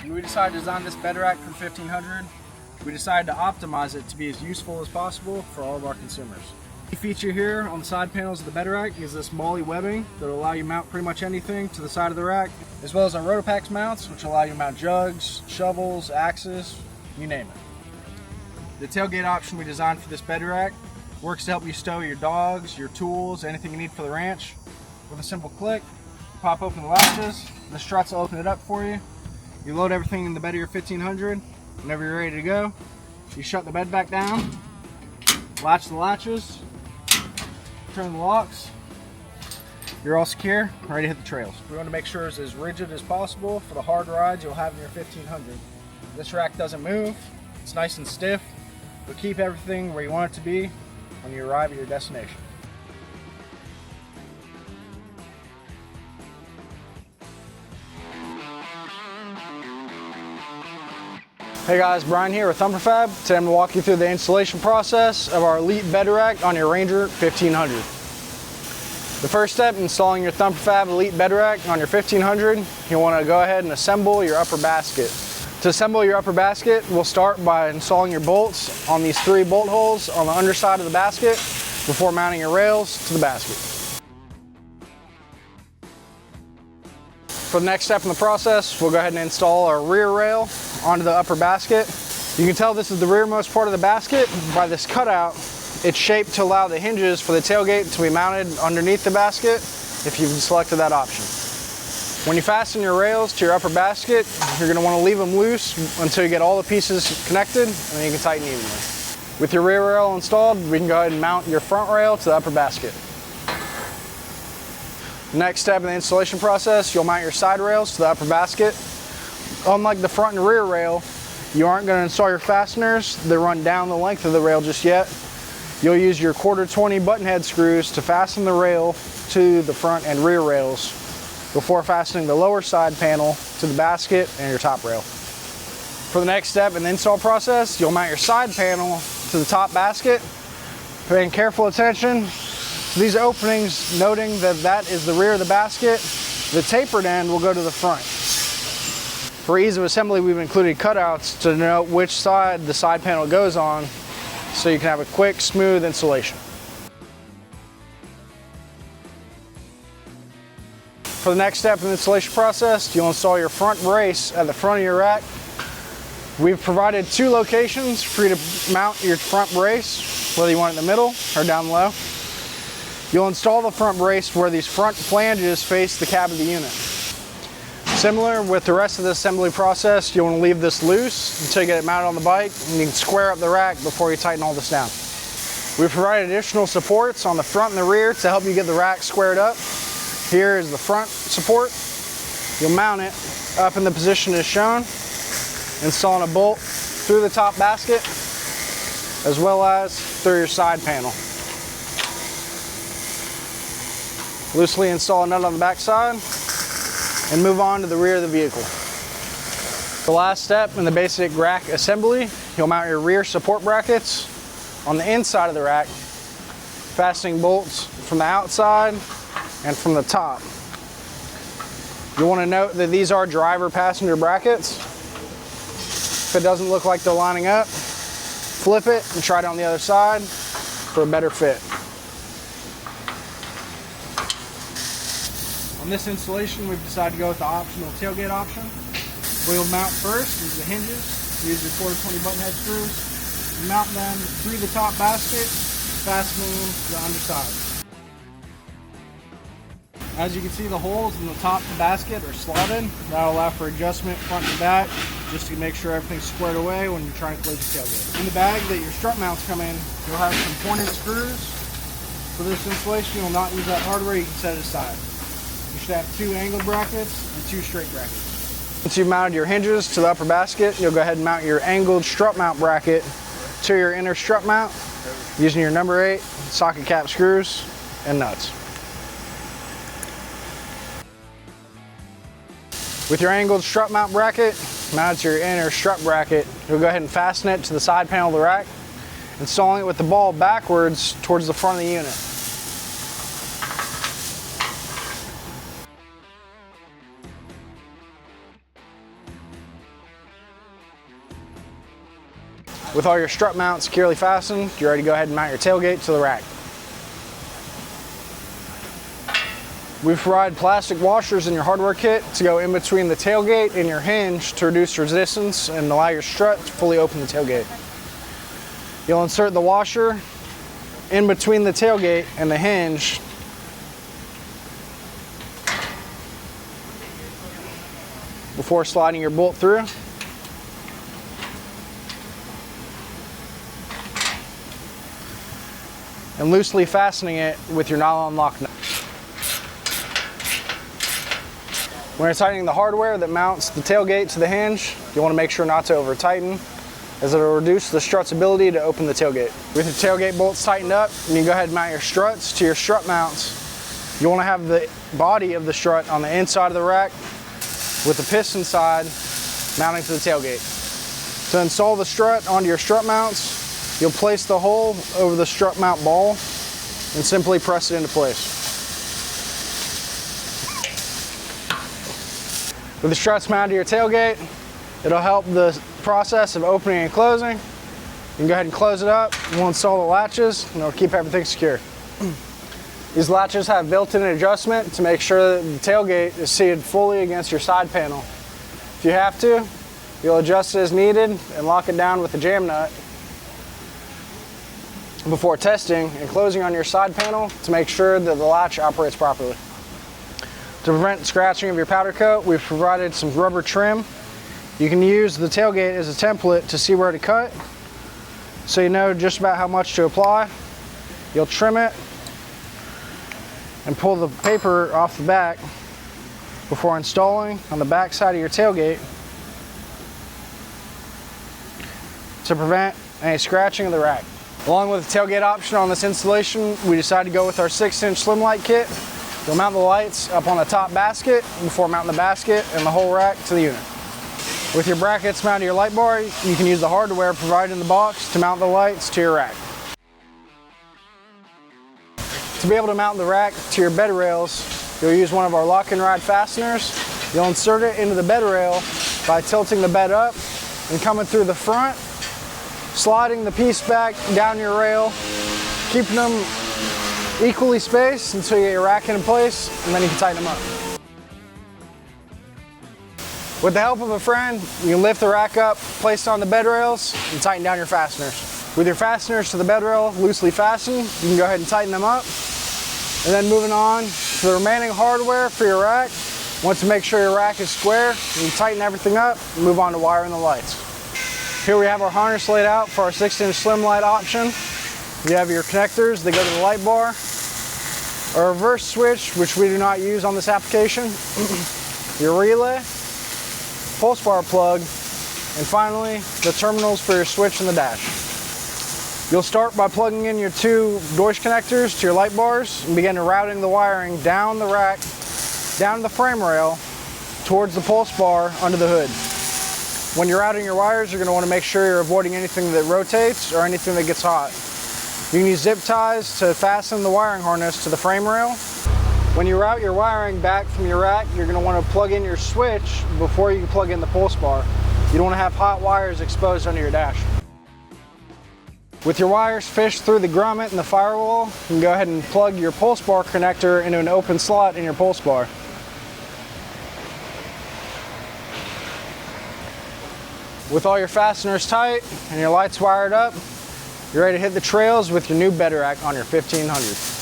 When we decided to design this bed rack for the 1500, we decided to optimize it to be as useful as possible for all of our consumers. The feature here on the side panels of the bed rack is this MOLLE webbing that will allow you to mount pretty much anything to the side of the rack, as well as our Rotopax mounts, which allow you to mount jugs, shovels, axes, you name it. The tailgate option we designed for this bed rack works to help you stow your dogs, your tools, anything you need for the ranch. With a simple click, you pop open the latches, the struts will open it up for you. You load everything in the bed of your 1500. Whenever you're ready to go, you shut the bed back down, latch the latches, turn the locks, you're all secure, ready to hit the trails. We want to make sure it's as rigid as possible for the hard rides you'll have in your 1500. This rack doesn't move, it's nice and stiff, but keep everything where you want it to be when you arrive at your destination. Hey guys, Brian here with Thumper Fab. Today I'm going to walk you through the installation process of our Elite bed rack on your Ranger 1500. The first step in installing your Thumper Fab Elite bed rack on your 1500, you'll want to go ahead and assemble your upper basket. To assemble your upper basket, we'll start by installing your bolts on these 3 bolt holes on the underside of the basket before mounting your rails to the basket. For the next step in the process, we'll go ahead and install our rear rail onto the upper basket. You can tell this is the rearmost part of the basket by this cutout. It's shaped to allow the hinges for the tailgate to be mounted underneath the basket if you've selected that option. When you fasten your rails to your upper basket, you're going to want to leave them loose until you get all the pieces connected, and then you can tighten evenly. With your rear rail installed, we can go ahead and mount your front rail to the upper basket. Next step in the installation process, you'll mount your side rails to the upper basket. Unlike the front and rear rail, you aren't going to install your fasteners that run down the length of the rail just yet. You'll use your 1/4 button head screws to fasten the rail to the front and rear rails before fastening the lower side panel to the basket and your top rail. For the next step in the install process, you'll mount your side panel to the top basket. Paying careful attention to these openings, noting that that is the rear of the basket. The tapered end will go to the front. For ease of assembly, we've included cutouts to denote which side the side panel goes on, so you can have a quick, smooth installation. For the next step in the installation process, you'll install your front brace at the front of your rack. We've provided 2 locations for you to mount your front brace, whether you want it in the middle or down low. You'll install the front brace where these front flanges face the cab of the unit. Similar with the rest of the assembly process, you'll want to leave this loose until you get it mounted on the bike, and you can square up the rack before you tighten all this down. We've provided additional supports on the front and the rear to help you get the rack squared up. Here is the front support. You'll mount it up in the position as shown, installing a bolt through the top basket as well as through your side panel. Loosely install a nut on the back side and move on to the rear of the vehicle. The last step in the basic rack assembly, you'll mount your rear support brackets on the inside of the rack, fastening bolts from the outside and from the top. You'll want to note that these are driver passenger brackets. If it doesn't look like they're lining up, flip it and try it on the other side for a better fit. On this installation, we've decided to go with the optional tailgate option. We'll mount first is the hinges. Use your 420 button head screws. Mount them through the top basket, fastening them to the underside. As you can see, the holes in the top of the basket are slotted. That'll allow for adjustment front to back, just to make sure everything's squared away when you're trying to close your tailgate. In the bag that your strut mounts come in, you'll have some pointed screws. For this installation, you'll not use that hardware, you can set it aside. You should have 2 angled brackets and 2 straight brackets. Once you've mounted your hinges to the upper basket, you'll go ahead and mount your angled strut mount bracket to your inner strut mount using your number 8 socket cap screws and nuts. With your angled strut mount bracket mounted to your inner strut bracket, you'll go ahead and fasten it to the side panel of the rack, installing it with the ball backwards towards the front of the unit. With all your strut mounts securely fastened, you're ready to go ahead and mount your tailgate to the rack. We provide plastic washers in your hardware kit to go in between the tailgate and your hinge to reduce resistance and allow your strut to fully open the tailgate. You'll insert the washer in between the tailgate and the hinge before sliding your bolt through. And loosely fastening it with your nylon lock nut. When you're tightening the hardware that mounts the tailgate to the hinge, you want to make sure not to over tighten, as it will reduce the strut's ability to open the tailgate. With your tailgate bolts tightened up, you can go ahead and mount your struts to your strut mounts. You want to have the body of the strut on the inside of the rack with the piston side mounting to the tailgate. To install the strut onto your strut mounts, you'll place the hole over the strut mount ball and simply press it into place. With the struts mounted to your tailgate, it'll help the process of opening and closing. You can go ahead and close it up. We'll install the latches and it'll keep everything secure. These latches have built-in adjustment to make sure that the tailgate is seated fully against your side panel. If you have to, you'll adjust it as needed and lock it down with a jam nut before testing and closing on your side panel to make sure that the latch operates properly. To prevent scratching of your powder coat, we've provided some rubber trim. You can use the tailgate as a template to see where to cut, so you know just about how much to apply. You'll trim it and pull the paper off the back before installing on the back side of your tailgate to prevent any scratching of the rack. Along with the tailgate option on this installation, we decided to go with our 6-inch slim light kit. You'll mount the lights up on the top basket before mounting the basket and the whole rack to the unit. With your brackets mounted to your light bar, you can use the hardware provided in the box to mount the lights to your rack. To be able to mount the rack to your bed rails, you'll use one of our lock and ride fasteners. You'll insert it into the bed rail by tilting the bed up and coming through the front, sliding the piece back down your rail, keeping them equally spaced until you get your rack in place, and then you can tighten them up. With the help of a friend, you can lift the rack up, place it on the bed rails, and tighten down your fasteners. With your fasteners to the bed rail loosely fastened, you can go ahead and tighten them up. And then moving on to the remaining hardware for your rack. Once you make sure your rack is square, you can tighten everything up and move on to wiring the lights. Here we have our harness laid out for our 6-inch slim light option. You have your connectors that go to the light bar, a reverse switch, which we do not use on this application, your relay, pulse bar plug, and finally the terminals for your switch and the dash. You'll start by plugging in your 2 Deutsch connectors to your light bars and begin routing the wiring down the rack, down the frame rail, towards the pulse bar under the hood. When you're routing your wires, you're going to want to make sure you're avoiding anything that rotates or anything that gets hot. You can use zip ties to fasten the wiring harness to the frame rail. When you route your wiring back from your rack, you're going to want to plug in your switch before you plug in the pulse bar. You don't want to have hot wires exposed under your dash. With your wires fished through the grommet and the firewall, you can go ahead and plug your pulse bar connector into an open slot in your pulse bar. With all your fasteners tight and your lights wired up, you're ready to hit the trails with your new bed rack on your 1500.